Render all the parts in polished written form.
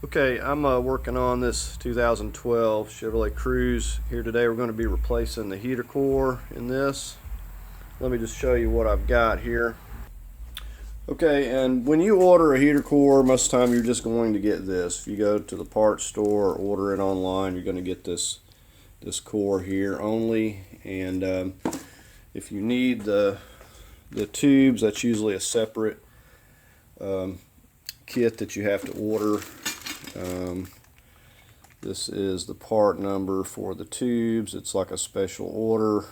Okay, I'm working on this 2012 Chevrolet Cruze. Here today we're going to be replacing the heater core in this. Let me just show you what I've got here. Okay, and when you order a heater core, most of the time you're just going to get this. If you go to the parts store or order it online, you're going to get this core here only. And if you need the tubes, that's usually a separate kit that you have to order. This is the part number for the tubes. It's like a special order.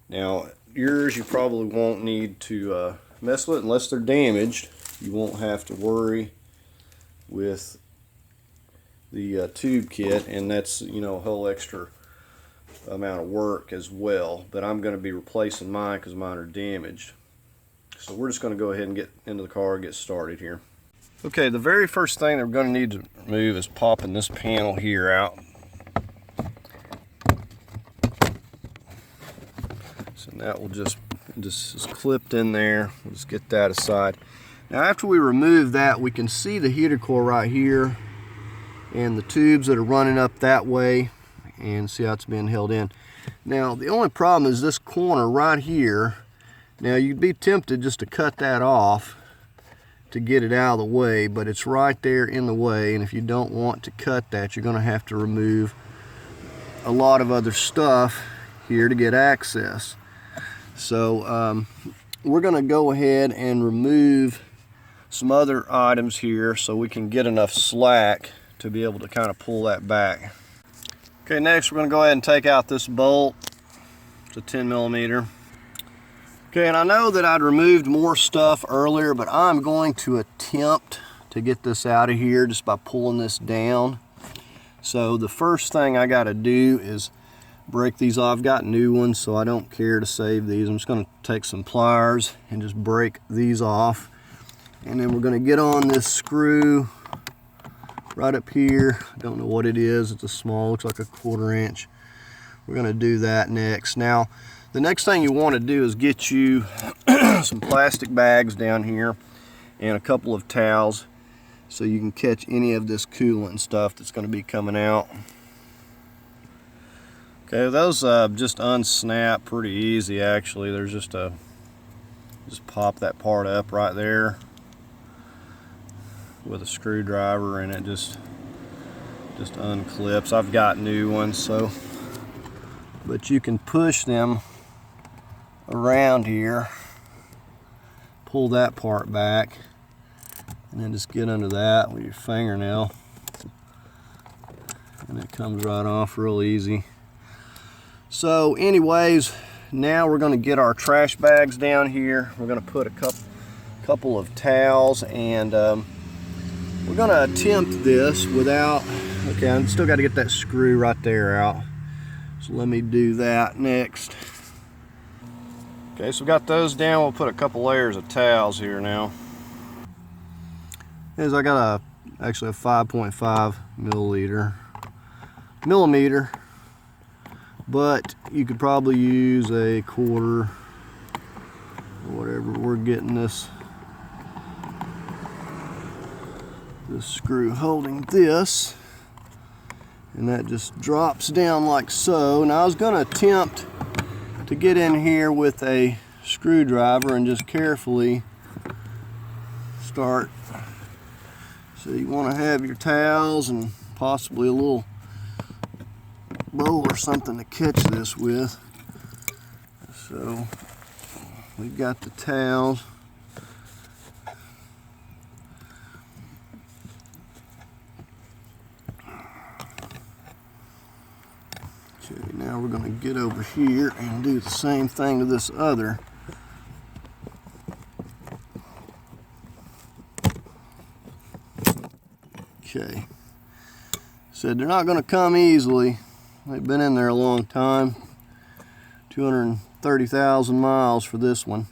Now yours you probably won't need to mess with unless they're damaged. You won't have to worry with the tube kit, and that's, you know, a whole extra amount of work as well. But I'm going to be replacing mine because mine are damaged. So we're just going to go ahead and get into the car and get started here. Okay, the very first thing that we're going to need to remove is popping this panel here out. So that will just is clipped in there. We'll just get that aside. Now after we remove that, we can see the heater core right here and the tubes that are running up that way, and see how it's being held in. Now the only problem is this corner right here. Now you'd be tempted just to cut that off to get it out of the way, but it's right there in the way, and if you don't want to cut that, you're going to have to remove a lot of other stuff here to get access. So we're going to go ahead and remove some other items here so we can get enough slack to be able to kind of pull that back. Okay, next we're going to go ahead and take out this bolt. It's a 10mm. Okay, and I know that I'd removed more stuff earlier, but I'm going to attempt to get this out of here just by pulling this down. So the first thing I got to do is break these off. I've got new ones, so I don't care to save these. I'm just going to take some pliers and just break these off. And then we're going to get on this screw right up here. I don't know what it is. It's a small, looks like a 1/4 inch. We're going to do that next. Now, the next thing you want to do is get you some plastic bags down here and a couple of towels so you can catch any of this coolant stuff that's going to be coming out. Okay, those just unsnap pretty easy actually. There's just pop that part up right there with a screwdriver, and it just unclips. I've got new ones, so, but you can push them around here, pull that part back, and then just get under that with your fingernail, and it comes right off real easy. So anyways, now we're going to get our trash bags down here. We're going to put a couple of towels, and we're going to attempt this without, okay, I've still got to get that screw right there out, so let me do that next. Okay, so we got those down. We'll put a couple layers of towels here now. As I got actually a 5.5 millimeter, but you could probably use a 1/4 or whatever. We're getting this screw holding this, and that just drops down like so. Now I was going to attempt to get in here with a screwdriver and just carefully start. So you want to have your towels and possibly a little bowl or something to catch this with. So we've got the towels. Okay, now we're going to get over here and do the same thing to this other. Okay, said they're not going to come easily. They've been in there a long time. 230,000 miles for this one.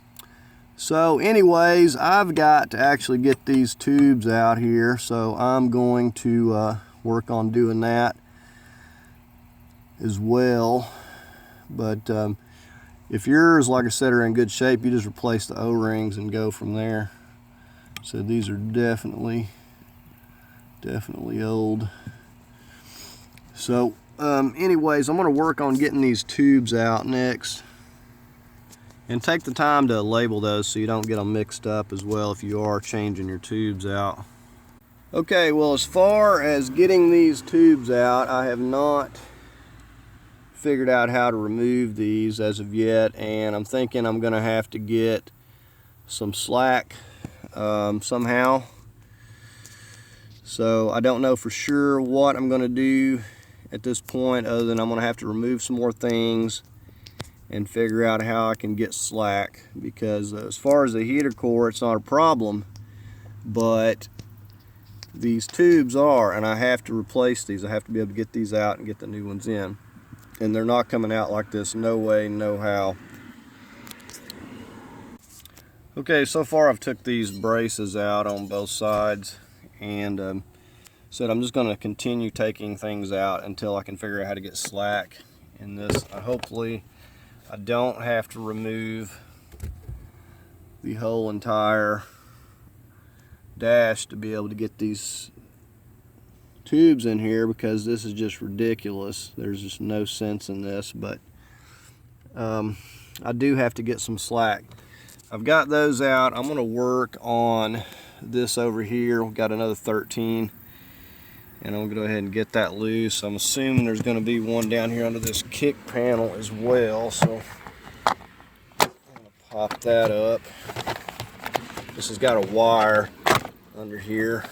So anyways, I've got to actually get these tubes out here, so I'm going to work on doing that as well. But if yours, like I said, are in good shape, you just replace the O-rings and go from there. So these are definitely Definitely old. So anyways, I'm going to work on getting these tubes out next. And take the time to label those so you don't get them mixed up as well if you are changing your tubes out. Okay, well, as far as getting these tubes out, I have not figured out how to remove these as of yet, and I'm thinking I'm going to have to get some slack somehow. So I don't know for sure what I'm going to do at this point, other than I'm going to have to remove some more things and figure out how I can get slack, because as far as the heater core, it's not a problem, but these tubes are, and I have to replace these. I have to be able to get these out and get the new ones in, and they're not coming out like this. No way, no how. Okay, so far I've took these braces out on both sides, and said I'm just going to continue taking things out until I can figure out how to get slack in this. Hopefully I don't have to remove the whole entire dash to be able to get these tubes in here, because this is just ridiculous. There's just no sense in this, but I do have to get some slack. I've got those out. I'm going to work on this over here. We've got another 13, and I'm going to go ahead and get that loose. I'm assuming there's going to be one down here under this kick panel as well, so I'm going to pop that up. This has got a wire under here.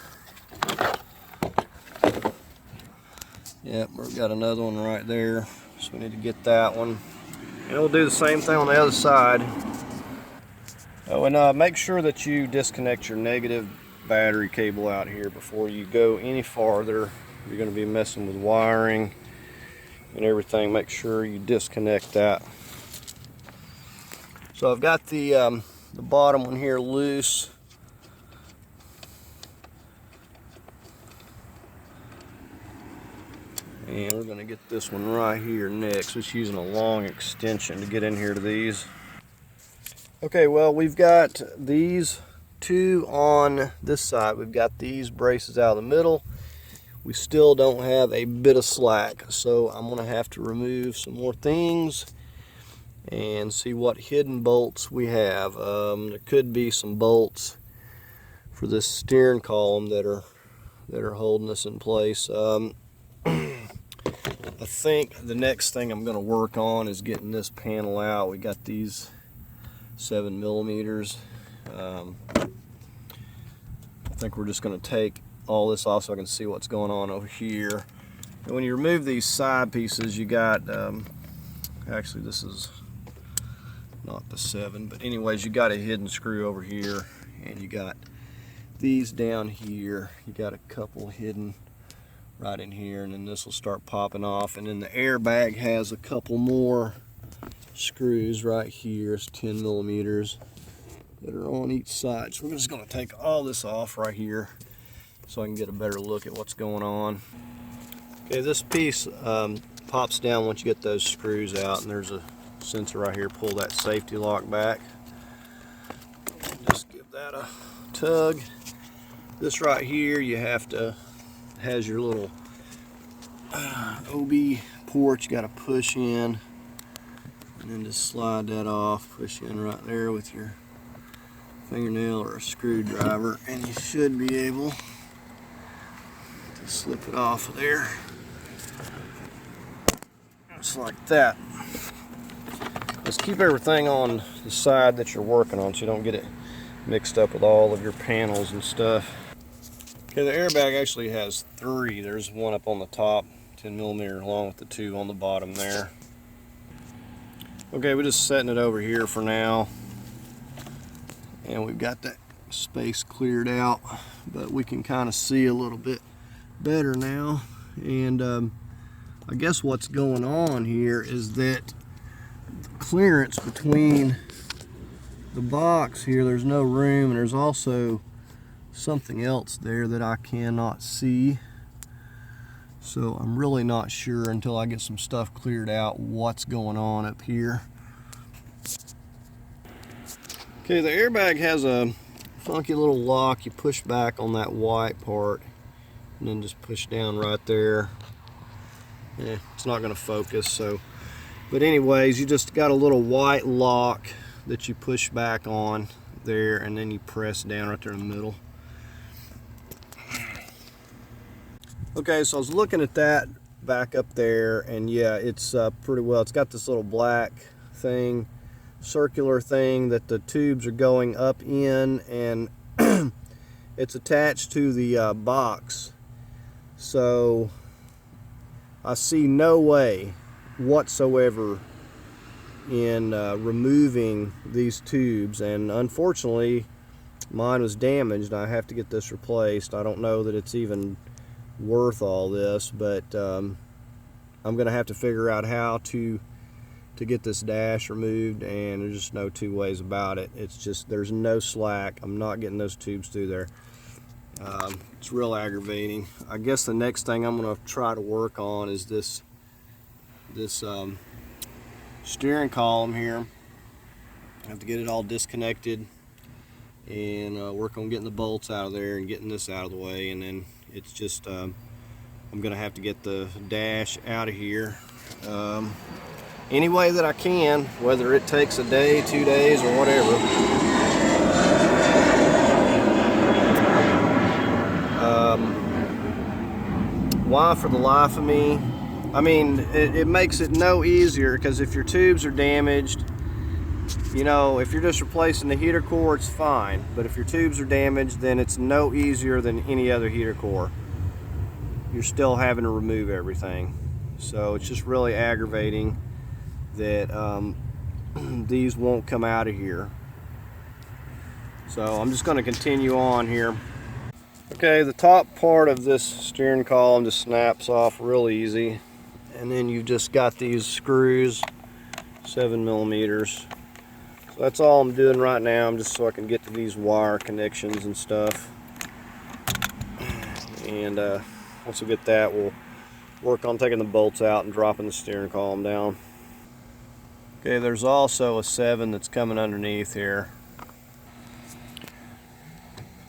Yep, we've got another one right there, so we need to get that one. And we'll do the same thing on the other side. Oh, and make sure that you disconnect your negative battery cable out here before you go any farther. You're going to be messing with wiring and everything. Make sure you disconnect that. So I've got the bottom one here loose. And we're going to get this one right here next. Just using a long extension to get in here to these. Okay, well, we've got these two on this side. We've got these braces out of the middle. We still don't have a bit of slack, so I'm going to have to remove some more things and see what hidden bolts we have. There could be some bolts for this steering column that are holding us in place. I think the next thing I'm going to work on is getting this panel out. We got these 7mm. I think we're just going to take all this off so I can see what's going on over here. And when you remove these side pieces, you got actually, this is not the 7, but anyways, you got a hidden screw over here, and you got these down here. You got a couple hidden right in here, and then this will start popping off. And then the airbag has a couple more screws right here. It's 10mm that are on each side. So we're just going to take all this off right here so I can get a better look at what's going on. Okay, this piece pops down once you get those screws out, and there's a sensor right here. Pull that safety lock back. Just give that a tug. This right here, you have to, has your little OB port you got to push in, and then just slide that off. Push in right there with your fingernail or a screwdriver, and you should be able to slip it off of there. Just like that. Just keep everything on the side that you're working on so you don't get it mixed up with all of your panels and stuff. Okay, the airbag actually has 3. There's one up on the top, 10mm, along with the 2 on the bottom there. Okay, we're just setting it over here for now. And we've got that space cleared out, but we can kind of see a little bit better now. And I guess what's going on here is that the clearance between the box here, there's no room, and there's also something else there that I cannot see. So I'm really not sure until I get some stuff cleared out what's going on up here. Okay, the airbag has a funky little lock. You push back on that white part and then just push down right there. It's not going to focus, so. But anyways, you just got a little white lock that you push back on there, and then you press down right there in the middle. Okay, so I was looking at that back up there, and yeah, it's pretty well. It's got this little black thing, circular thing that the tubes are going up in, and it's attached to the box. So I see no way whatsoever in removing these tubes, and unfortunately mine was damaged. I have to get this replaced. I don't know that it's even worth all this, but I'm gonna have to figure out how to get this dash removed, and there's just no two ways about it. It's just, there's no slack. I'm not getting those tubes through there. It's real aggravating. I guess the next thing I'm gonna try to work on is this steering column here. I have to get it all disconnected and work on getting the bolts out of there and getting this out of the way, and then it's just I'm gonna have to get the dash out of here any way that I can, whether it takes a day, 2 days, or whatever. Why, for the life of me, I mean, it makes it no easier, because if your tubes are damaged, you know, if you're just replacing the heater core, it's fine. But if your tubes are damaged, then it's no easier than any other heater core. You're still having to remove everything. So it's just really aggravating that these won't come out of here. So I'm just going to continue on here. Okay, the top part of this steering column just snaps off real easy. And then you've just got these screws, 7mm. So that's all I'm doing right now, just so I can get to these wire connections and stuff. And once we get that, we'll work on taking the bolts out and dropping the steering column down. Okay, there's also a 7 that's coming underneath here.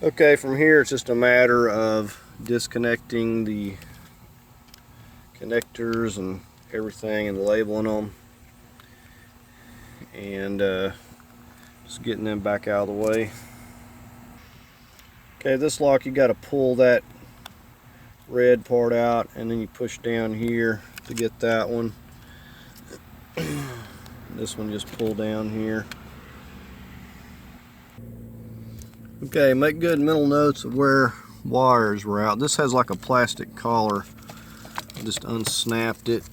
Okay, from here it's just a matter of disconnecting the connectors and everything and labeling them, and just getting them back out of the way. Okay, this lock, you got to pull that red part out, and then you push down here to get that one. This one just pull down here. Okay, make good mental notes of where wires were out. This has like a plastic collar. I just unsnapped it,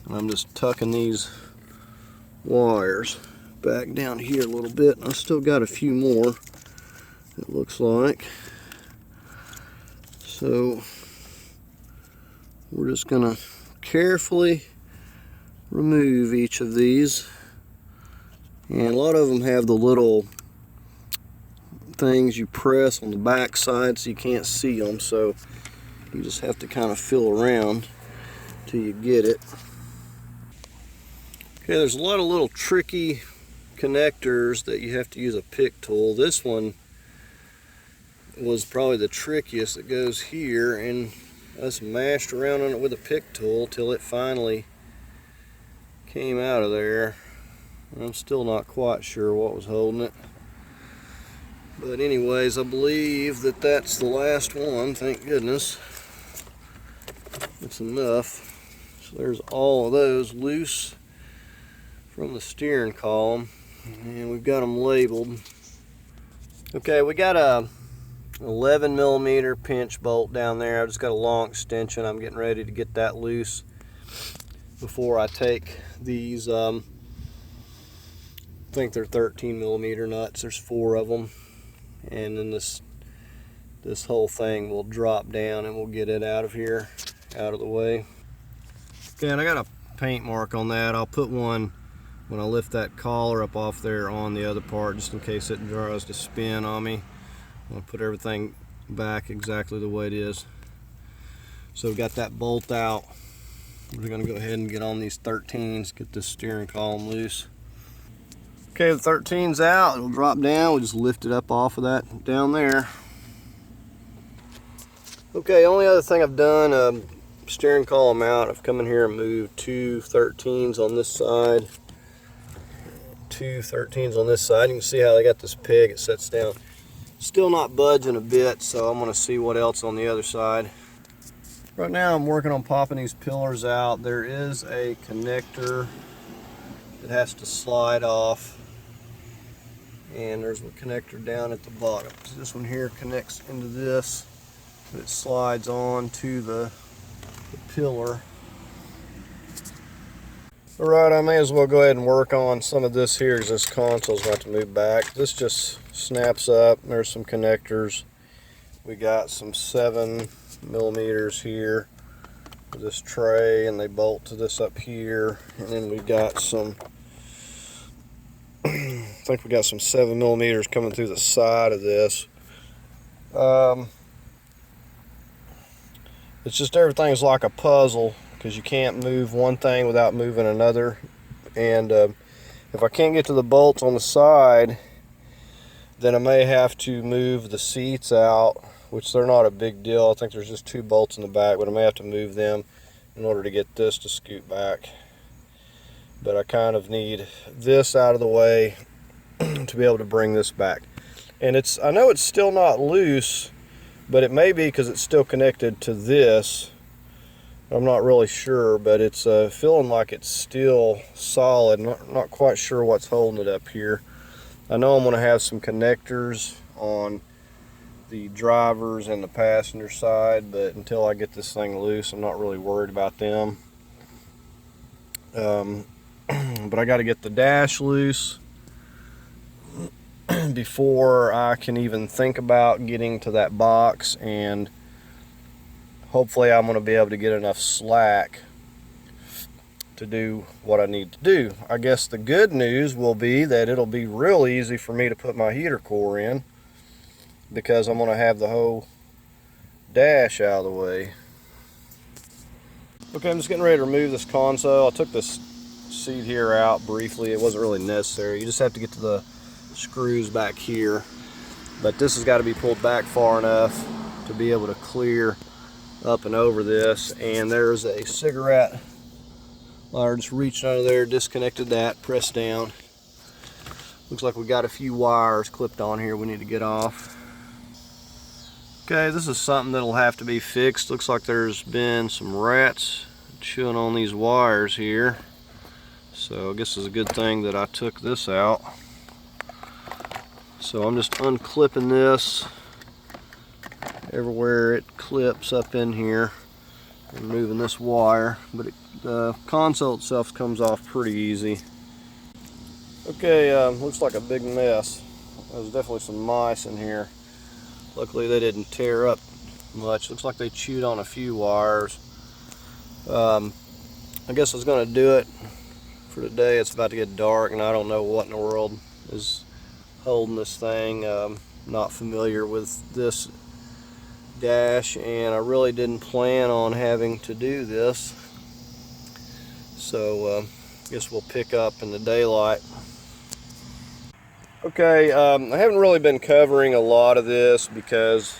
and I'm just tucking these wires back down here a little bit. I still got a few more, it looks like. So we're just gonna carefully remove each of these, and a lot of them have the little things you press on the back side so you can't see them, so you just have to kind of feel around till you get it. Okay, there's a lot of little tricky connectors that you have to use a pick tool. This one was probably the trickiest that goes here, and I just mashed around on it with a pick tool till it finally came out of there. I'm still not quite sure what was holding it. But anyways, I believe that that's the last one, thank goodness. It's enough. So there's all of those loose from the steering column, and we've got them labeled. Okay, we got a 11mm pinch bolt down there. I've just got a long extension. I'm getting ready to get that loose before I take these, I think they're 13mm nuts. There's 4 of them. And then this whole thing will drop down, and we'll get it out of here, out of the way. Okay, and I got a paint mark on that. I'll put one when I lift that collar up off there on the other part, just in case it tries to spin on me. I'm going to put everything back exactly the way it is. So we've got that bolt out. We're going to go ahead and get on these 13s, get this steering column loose. Okay, the 13's out. It'll drop down. We'll just lift it up off of that down there. Okay, only other thing I've done, steering column out. I've come in here and moved two 13s on this side, two 13s on this side. You can see how they got this peg. It sets down. Still not budging a bit, so I'm going to see what else on the other side. Right now I'm working on popping these pillars out. There is a connector that has to slide off, and there's a connector down at the bottom. So this one here connects into this, but it slides on to the pillar. Alright, I may as well go ahead and work on some of this here because this console's going to move back. This just snaps up. There's some connectors. We got some 7mm here for this tray, and they bolt to this up here. And then we got some, I think we got some 7mm coming through the side of this. It's just everything's like a puzzle because you can't move one thing without moving another. And if I can't get to the bolts on the side, then I may have to move the seats out, which they're not a big deal. I think there's just 2 bolts in the back, but I may have to move them in order to get this to scoot back. But I kind of need this out of the way to be able to bring this back. And I know it's still not loose, but it may be because it's still connected to this. I'm not really sure, but it's feeling like it's still solid. Not quite sure what's holding it up here. I know I'm going to have some connectors on the driver's and the passenger side, but until I get this thing loose, I'm not really worried about them. But I got to get the dash loose before I can even think about getting to that box, and hopefully I'm going to be able to get enough slack to do what I need to do. I guess the good news will be that it'll be real easy for me to put my heater core in because I'm going to have the whole dash out of the way. Okay, I'm just getting ready to remove this console. I took this seat here out briefly. It wasn't really necessary. You just have to get to the screws back here, but this has got to be pulled back far enough to be able to clear up and over this. And there's a cigarette lighter, just reached under there, disconnected that, pressed down. Looks like we got a few wires clipped on here we need to get off. Okay, this is something that'll have to be fixed. Looks like there's been some rats chewing on these wires here, so I guess it's a good thing that I took this out. So I'm just unclipping this everywhere it clips up in here, removing this wire, but the console itself comes off pretty easy. Okay, looks like a big mess. There's definitely some mice in here. Luckily they didn't tear up much. Looks like they chewed on a few wires. I guess I was going to do it for today. It's about to get dark and I don't know what in the world is holding this thing. Not familiar with this dash, and I really didn't plan on having to do this, so I guess we'll pick up in the daylight. Okay, I haven't really been covering a lot of this because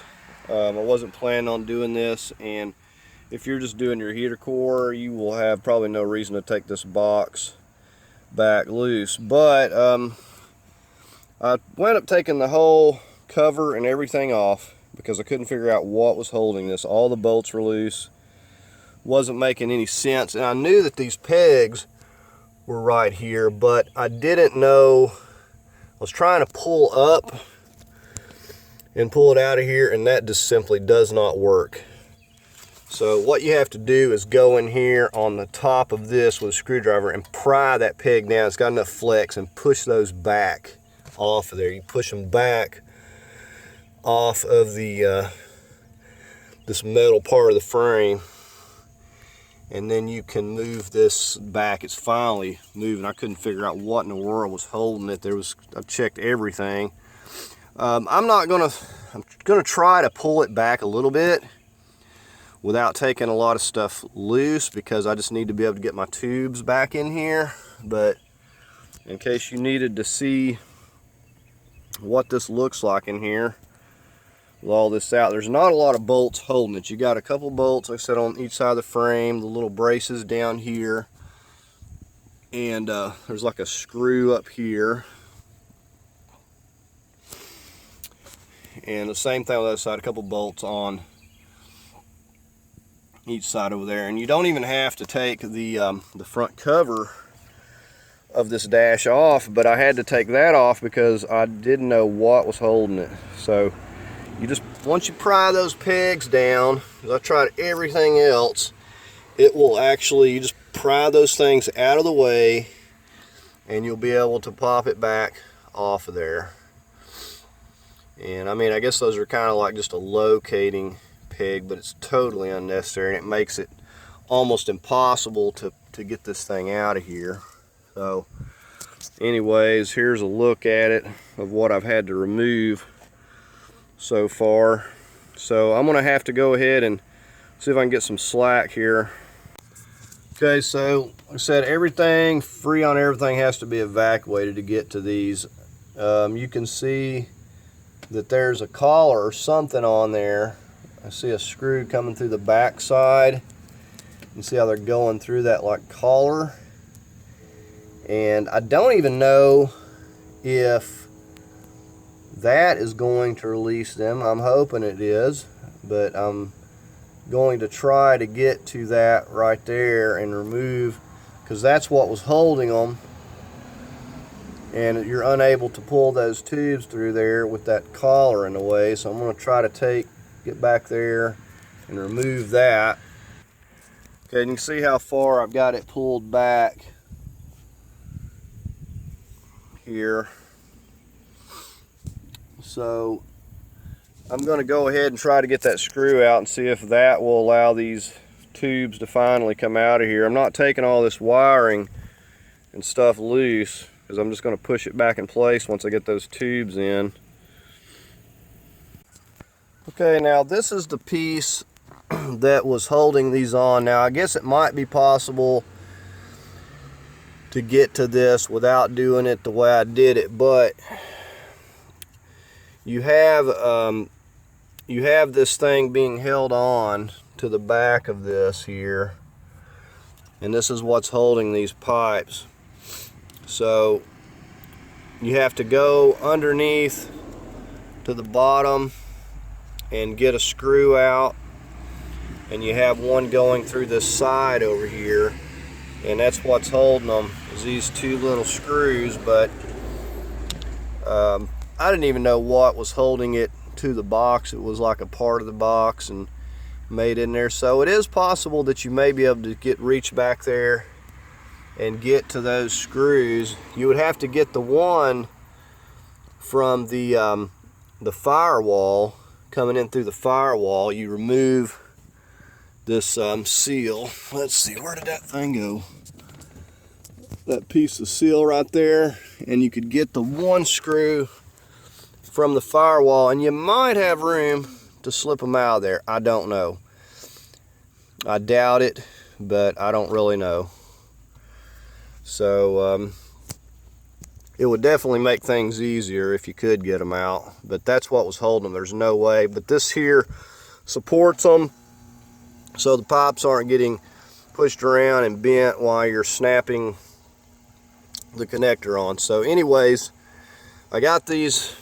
I wasn't planning on doing this, and if you're just doing your heater core, you will have probably no reason to take this box back loose. But I wound up taking the whole cover and everything off because I couldn't figure out what was holding this. All the bolts were loose. Wasn't making any sense. And I knew that these pegs were right here, but I didn't know. I was trying to pull up and pull it out of here, and that just simply does not work. So what you have to do is go in here on the top of this with a screwdriver and pry that peg down. It's got enough flex, and push those back off of there. You push them back off of the this metal part of the frame, and then you can move this back. It's finally moving. I couldn't figure out what in the world was holding it. I've checked everything. I'm gonna try to pull it back a little bit without taking a lot of stuff loose, because I just need to be able to get my tubes back in here. But in case you needed to see what this looks like in here, with all this out. There's not a lot of bolts holding it. You got a couple bolts, like I said, on each side of the frame, the little braces down here, and there's like a screw up here. And the same thing on the other side, a couple bolts on each side over there. And you don't even have to take the front cover of this dash off, but I had to take that off because I didn't know what was holding it. So you just, once you pry those pegs down, because I tried everything else, it will actually, you just pry those things out of the way and you'll be able to pop it back off of there. And I mean, I guess those are kind of like just a locating peg, but it's totally unnecessary, and it makes it almost impossible to get this thing out of here. So anyways, here's a look at it of what I've had to remove so far. So I'm gonna have to go ahead and see if I can get some slack here. Okay, so like I said, everything, Freon everything has to be evacuated to get to these. You can see that there's a collar or something on there. I see a screw coming through the back side. You can see how they're going through that like collar. And I don't even know if that is going to release them. I'm hoping it is, but I'm going to try to get to that right there and remove, because that's what was holding them. And you're unable to pull those tubes through there with that collar in the way. So I'm going to try to get back there and remove that. Okay, and you can see how far I've got it pulled back here. So I'm going to go ahead and try to get that screw out and see if that will allow these tubes to finally come out of here. I'm not taking all this wiring and stuff loose, because I'm just going to push it back in place once I get those tubes in. Okay, now this is the piece that was holding these on. Now I guess it might be possible to get to this without doing it the way I did it, but you have this thing being held on to the back of this here, and this is what's holding these pipes. So you have to go underneath to the bottom and get a screw out, and you have one going through this side over here, and that's what's holding them, is these two little screws. But I didn't even know what was holding it to the box. It was like a part of the box and made in there. So it is possible that you may be able to reach back there and get to those screws. You would have to get the one from the firewall, coming in through the firewall. You remove this seal. Let's see, where did that thing go? That piece of seal right there, and you could get the one screw from the firewall, and you might have room to slip them out of there. I don't know. I doubt it, but I don't really know. So it would definitely make things easier if you could get them out, but that's what was holding them. There's no way. But this here supports them, so the pipes aren't getting pushed around and bent while you're snapping the connector on. So anyways, I got these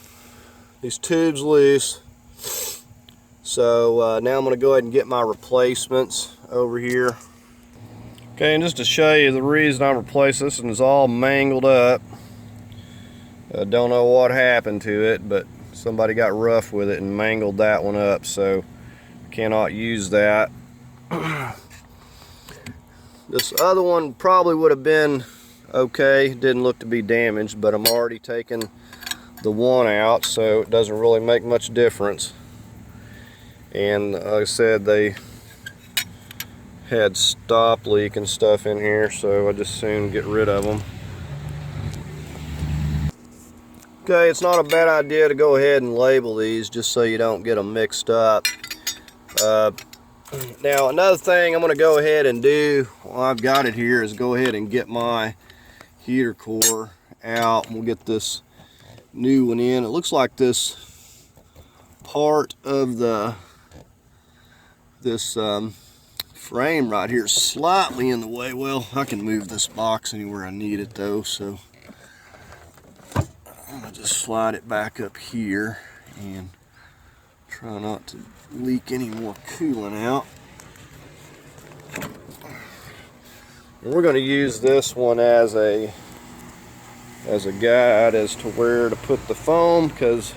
tubes loose. So now I'm going to go ahead and get my replacements over here. Okay, and just to show you the reason I replaced this one, is all mangled up. I don't know what happened to it, but somebody got rough with it and mangled that one up, so I cannot use that. This other one probably would have been okay, didn't look to be damaged, but I'm already taking the one out, so it doesn't really make much difference. And like I said, they had stop leak and stuff in here, so I just soon get rid of them. Okay, it's not a bad idea to go ahead and label these just so you don't get them mixed up. Now another thing I'm going to go ahead and do while I've got it here is go ahead and get my heater core out, and we'll get this new one in. It looks like this part of this frame right here is slightly in the way. Well, I can move this box anywhere I need it though, so I'm gonna just slide it back up here and try not to leak any more coolant out. And we're going to use this one as a guide as to where to put the foam, because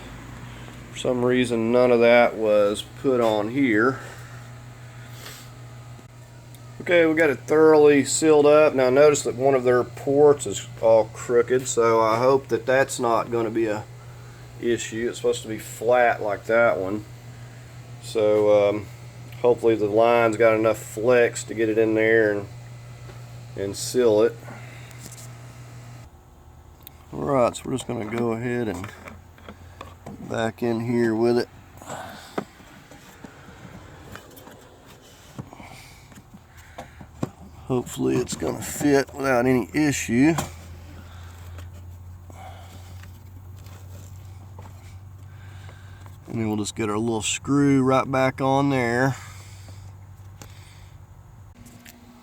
for some reason none of that was put on here. Okay, we got it thoroughly sealed up. Now notice that one of their ports is all crooked, so I hope that that's not going to be a issue. It's supposed to be flat like that one. So hopefully the line's got enough flex to get it in there and seal it. Alright, so we're just going to go ahead and back in here with it. Hopefully it's going to fit without any issue. And then we'll just get our little screw right back on there.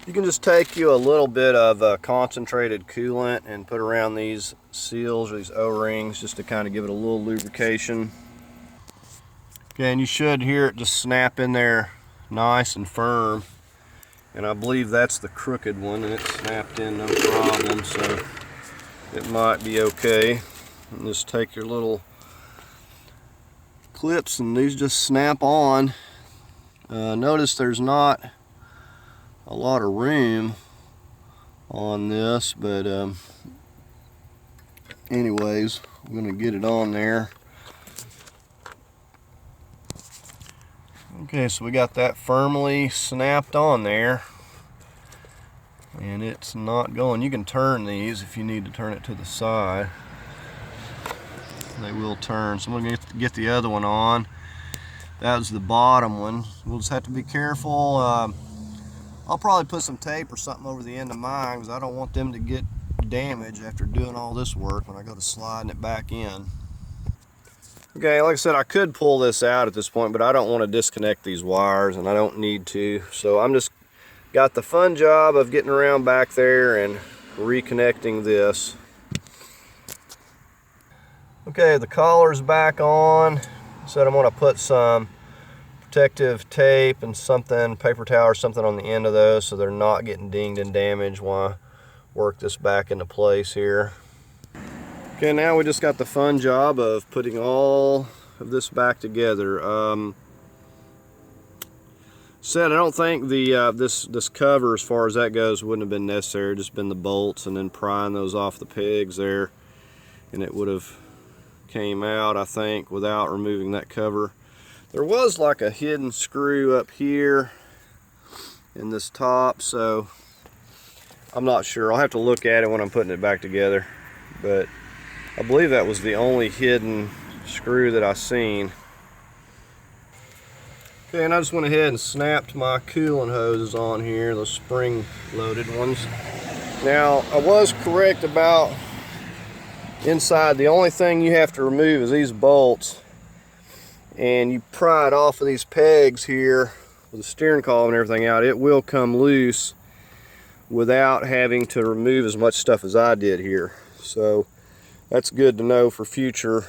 You can just take you a little bit of concentrated coolant and put around these seals or these O-rings just to kind of give it a little lubrication. Okay, and you should hear it just snap in there nice and firm. And I believe that's the crooked one, and it snapped in no problem, so it might be okay. And just take your little clips and these just snap on. Notice there's not a lot of room on this, but anyways, I'm gonna get it on there. Okay, so we got that firmly snapped on there, and it's not going. You can turn these if you need to turn it to the side. They will turn. So I'm going to get the other one on. That was the bottom one. We'll just have to be careful. I'll probably put some tape or something over the end of mine because I don't want them to get damaged after doing all this work when I go to sliding it back in. Okay, like I said, I could pull this out at this point, but I don't want to disconnect these wires, and I don't need to. So I'm just got the fun job of getting around back there and reconnecting this. Okay, the collar's back on. Said I'm going to put some protective tape and something, paper towel or something on the end of those so they're not getting dinged and damaged while I work this back into place here. Okay, now we just got the fun job of putting all of this back together. Said I don't think the this cover, as far as that goes, wouldn't have been necessary. Just been the bolts and then prying those off the pegs there, and it would have came out, I think, without removing that cover. There was like a hidden screw up here in this top, so I'm not sure. I'll have to look at it when I'm putting it back together, but I believe that was the only hidden screw that I seen. Okay, and I just went ahead and snapped my coolant hoses on here, those spring-loaded ones. Now, I was correct about inside. The only thing you have to remove is these bolts, and you pry it off of these pegs here with the steering column and everything out. It will come loose without having to remove as much stuff as I did here. So that's good to know for future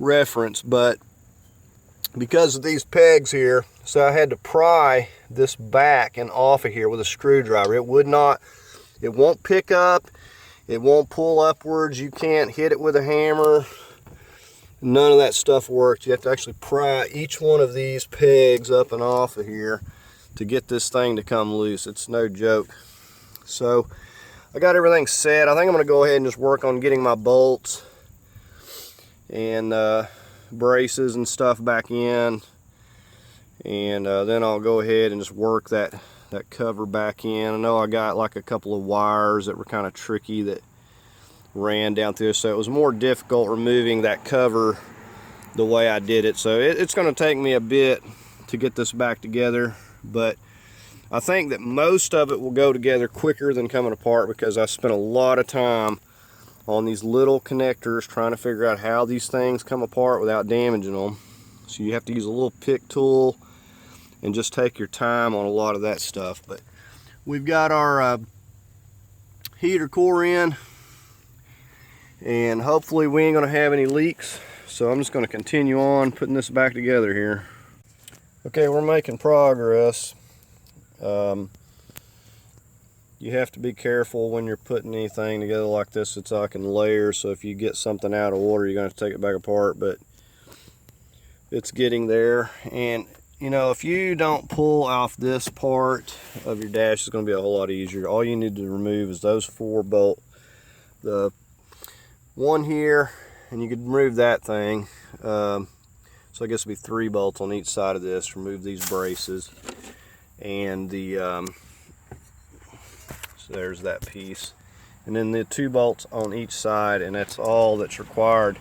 reference. But because of these pegs here, so I had to pry this back and off of here with a screwdriver. It won't pick up, it won't pull upwards, you can't hit it with a hammer. None of that stuff works. You have to actually pry each one of these pegs up and off of here to get this thing to come loose. It's no joke. So I got everything set. I think I'm going to go ahead and just work on getting my bolts and braces and stuff back in, and then I'll go ahead and just work that cover back in. I know I got like a couple of wires that were kind of tricky that ran down through, so it was more difficult removing that cover the way I did it. So it's going to take me a bit to get this back together, but I think that most of it will go together quicker than coming apart because I spent a lot of time on these little connectors, trying to figure out how these things come apart without damaging them. So you have to use a little pick tool and just take your time on a lot of that stuff. But we've got our heater core in, and hopefully we ain't gonna have any leaks. So I'm just gonna continue on putting this back together here. Okay, we're making progress. You have to be careful when you're putting anything together like this. It's like in layers, so if you get something out of order, you're gonna have to take it back apart, but it's getting there. And you know, if you don't pull off this part of your dash, it's gonna be a whole lot easier. All you need to remove is those 4 bolts. The one here, and you could remove that thing. So I guess it'll be 3 bolts on each side of this. Remove these braces, and the so there's that piece, and then the 2 bolts on each side, and that's all that's required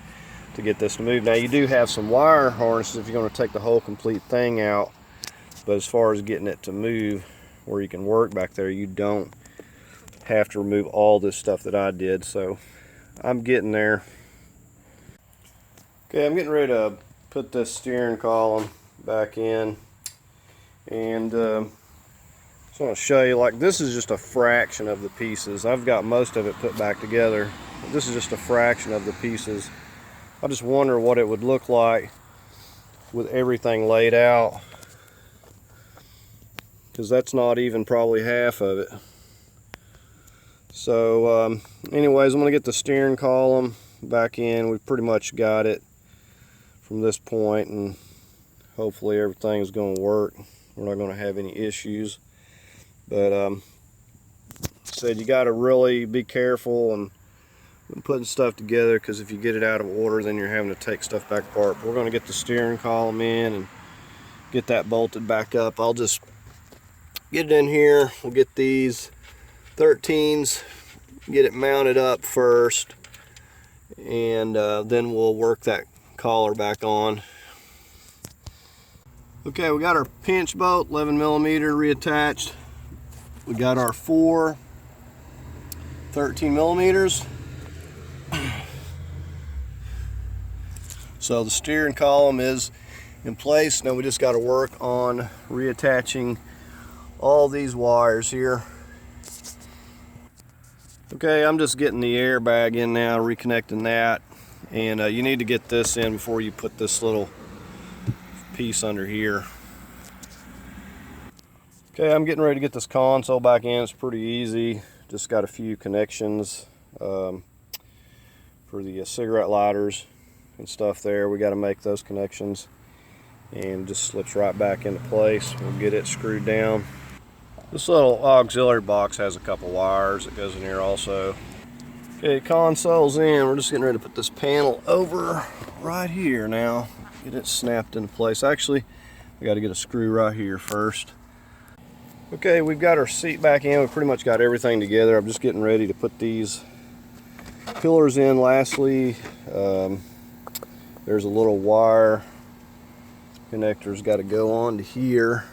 to get this to move. Now you do have some wire harnesses if you're going to take the whole complete thing out, but as far as getting it to move where you can work back there, you don't have to remove all this stuff that I did. So I'm getting there. Okay, I'm getting ready to put this steering column back in, and I want to show you, like, this is just a fraction of the pieces. I've got most of it put back together. This is just a fraction of the pieces. I just wonder what it would look like with everything laid out, because that's not even probably half of it. So anyways, I'm going to get the steering column back in. We've pretty much got it from this point, and hopefully everything is going to work. We're not going to have any issues. But said you got to really be careful and putting stuff together, because if you get it out of order, then you're having to take stuff back apart. But we're going to get the steering column in and get that bolted back up. I'll just get it in here. We'll get these 13s, get it mounted up first, and then we'll work that collar back on. Okay, we got our pinch bolt, 11mm reattached. We got our 4 13mm. So the steering column is in place. Now we just got to work on reattaching all these wires here. Okay, I'm just getting the airbag in now, reconnecting that. And you need to get this in before you put this little piece under here. Okay, I'm getting ready to get this console back in. It's pretty easy. Just got a few connections for the cigarette lighters and stuff there. We got to make those connections, and just slips right back into place. We'll get it screwed down. This little auxiliary box has a couple wires that goes in here also. Okay, console's in. We're just getting ready to put this panel over right here now. Get it snapped into place. Actually, we got to get a screw right here first. Okay, we've got our seat back in. We've pretty much got everything together. I'm just getting ready to put these pillars in. Lastly, there's a little wire connector's got to go on to here.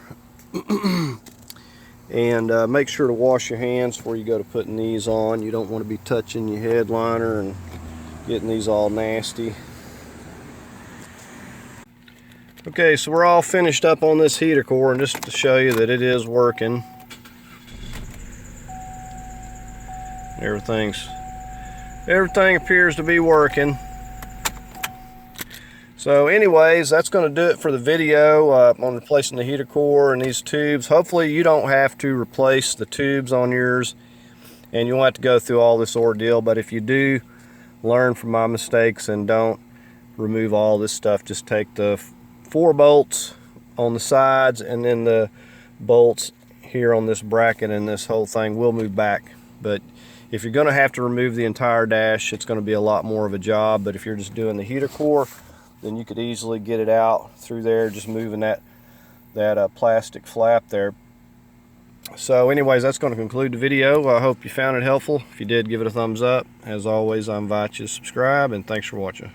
And make sure to wash your hands before you go to putting these on. You don't want to be touching your headliner and getting these all nasty. Okay, so we're all finished up on this heater core, and just to show you that it is working. Everything appears to be working. So anyways, that's going to do it for the video on replacing the heater core and these tubes. Hopefully you don't have to replace the tubes on yours, and you won't have to go through all this ordeal. But if you do, learn from my mistakes and don't remove all this stuff. Just take the 4 bolts on the sides, and then the bolts here on this bracket, and this whole thing will move back. But if you're going to have to remove the entire dash, it's going to be a lot more of a job. But if you're just doing the heater core, then you could easily get it out through there, just moving that plastic flap there. So anyways, that's going to conclude the video. I hope you found it helpful. If you did, give it a thumbs up. As always, I invite you to subscribe, and thanks for watching.